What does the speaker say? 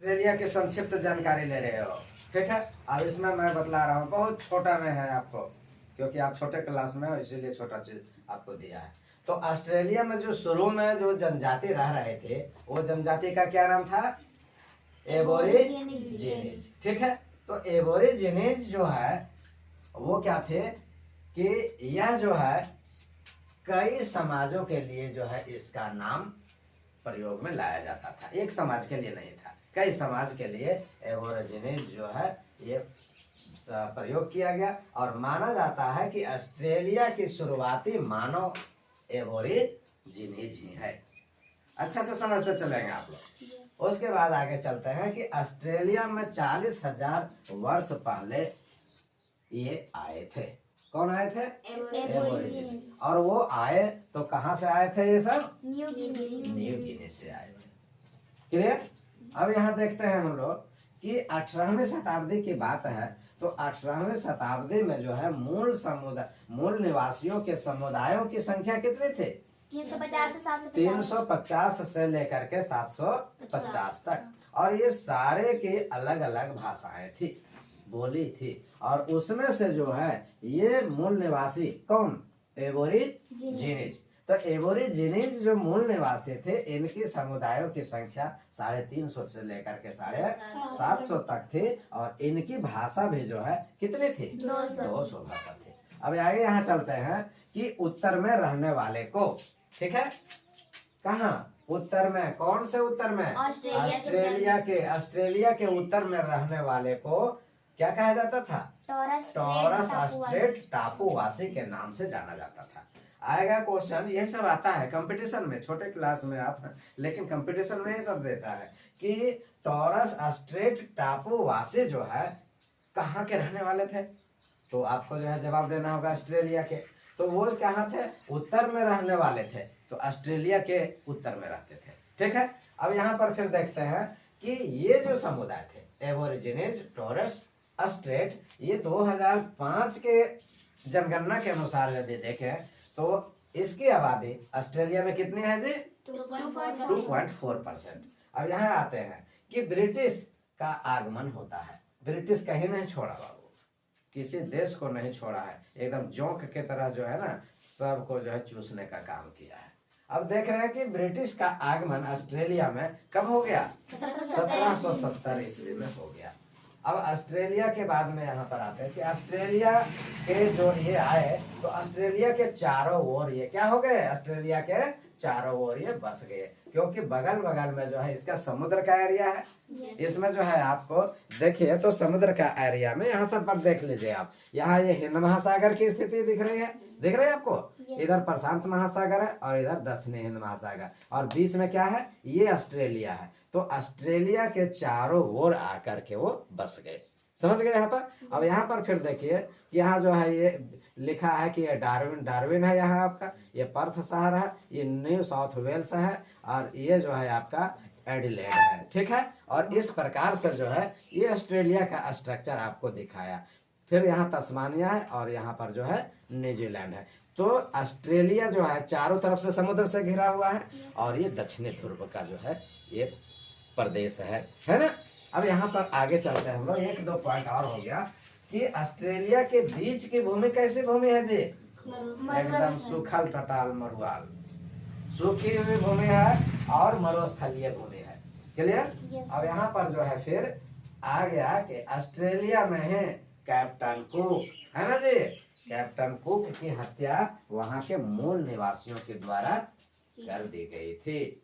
Australia की संक्षिप्त जानकारी ले रहे हो, ठीक है। अब इसमें मैं बतला रहा हूँ, बहुत छोटा में है आपको, क्योंकि आप छोटे क्लास में हो इसीलिए छोटा चीज आपको दिया है। तो ऑस्ट्रेलिया में जो शुरू में जो जनजाति रह रहे थे, वो जनजाति का क्या नाम था? एबोरिजिनीज, ठीक है। तो एबोरिजिनीज जो है वो क्या थे कि यह जो है कई समाजों के लिए जो है इसका नाम प्रयोग में लाया जाता था, एक समाज के लिए नहीं था, कई समाज के लिए एबोरिजिनीज जो है ये प्रयोग किया गया। और माना जाता है कि ऑस्ट्रेलिया की शुरुआती मानव एबोरिजिनीज ही है। अच्छा से समझते चलेंगे आप लोग। उसके बाद आगे चलते हैं कि ऑस्ट्रेलिया में 40,000 वर्ष पहले ये आए थे। कौन आए थे? एबोरिजिनीज। और वो आए तो कहाँ से आए थे? ये सब न्यू गिनी से आए थे। क्लियर? अब यहाँ देखते हैं हम लोग कि 18वीं शताब्दी की बात है। तो 18वीं शताब्दी में जो है मूल निवासियों के समुदायों की संख्या कितनी थी? 350 से लेकर के 750 तक। और ये सारे की अलग अलग भाषाएं थी, बोली थी। और उसमें से जो है ये मूल निवासी कौन? एबोरिजिनीज। तो एबोरिजिनीज जो मूल निवासी थे, इनकी समुदायों की संख्या 350 से लेकर के 750 तक थी। और इनकी भाषा भी जो है कितनी थी? 200 भाषा थी। अब आगे यहाँ चलते हैं कि उत्तर में रहने वाले को, ठीक है, कहाँ? उत्तर में। कौन से उत्तर में? ऑस्ट्रेलिया के उत्तर में रहने वाले को क्या कहा जाता था? टोरस स्ट्रेट टापूवासी के नाम से जाना जाता था। आएगा क्वेश्चन, यही सब आता है कंपटीशन में, छोटे क्लास में आप, लेकिन कंपटीशन में ये सब देता है कि टोरस स्ट्रेट टापूवासी जो है कहाँ के रहने वाले थे। तो आपको जो है जवाब देना होगा ऑस्ट्रेलिया के। तो वो कहाँ थे? उत्तर में रहने वाले थे, तो ऑस्ट्रेलिया के उत्तर में रहते थे, ठीक है। अब यहाँ पर फिर देखते हैं कि ये जो समुदाय थे एबोरिजिनीज, टोरस स्ट्रेट, ये 2005 के जनगणना के अनुसार यदि देखें तो इसकी आबादी ऑस्ट्रेलिया में कितनी है जी? 2.4%। अब यहाँ आते हैं कि ब्रिटिश का आगमन होता है। ब्रिटिश कहीं नहीं छोड़ा बाबू, किसी देश को नहीं छोड़ा है, एकदम जोंक के तरह जो है ना सबको जो है चूसने का काम किया है। अब देख रहे हैं कि ब्रिटिश का आगमन ऑस्ट्रेलिया में कब हो गया? 1770 ईस्वी में हो गया। अब ऑस्ट्रेलिया के बाद में यहाँ पर आते हैं कि ऑस्ट्रेलिया के जो ये आए तो ऑस्ट्रेलिया के चारों ओर ये क्या हो गए? ऑस्ट्रेलिया के चारों ओर ये बस गए, क्योंकि बगल बगल में जो है इसका समुद्र का एरिया है। इसमें जो है आपको देखिए तो समुद्र का एरिया में यहाँ सब पर देख लीजिए आप, यहाँ ये हिंद महासागर की स्थिति दिख रही है, दिख रही है आपको? इधर प्रशांत महासागर है और इधर दक्षिणी हिंद महासागर, और बीच में क्या है? ये ऑस्ट्रेलिया है। तो ऑस्ट्रेलिया के चारों ओर आकर के वो बस गए, समझ गए यहाँ पर। अब यहाँ पर फिर देखिए यहाँ जो है ये लिखा है कि ये डार्विन है, यहाँ आपका ये पर्थ शहर है, ये न्यू साउथ वेल्स है, और ये जो है आपका एडिलेड है, ठीक है। और इस प्रकार से जो है ये ऑस्ट्रेलिया का स्ट्रक्चर आपको दिखाया। फिर यहाँ तस्मानिया है और यहाँ पर जो है न्यूजीलैंड है। तो ऑस्ट्रेलिया जो है चारों तरफ से समुद्र से घिरा हुआ है, और ये दक्षिणी ध्रुव का जो है ये प्रदेश है ना। अब यहाँ पर आगे चलते हैं हम लोग, 1-2 पॉइंट और हो गया कि ऑस्ट्रेलिया के बीच की भूमि कैसी भूमि है जी? एकदम सूखल टटाल मरुआल, सूखी हुई भूमि है और मरुस्थलीय भूमि है। क्लियर? अब यहाँ पर जो है फिर आ गया कि ऑस्ट्रेलिया में है कैप्टन कुक, है ना जी। कैप्टन कुक की हत्या वहां के मूल निवासियों के द्वारा कर दी गई थी।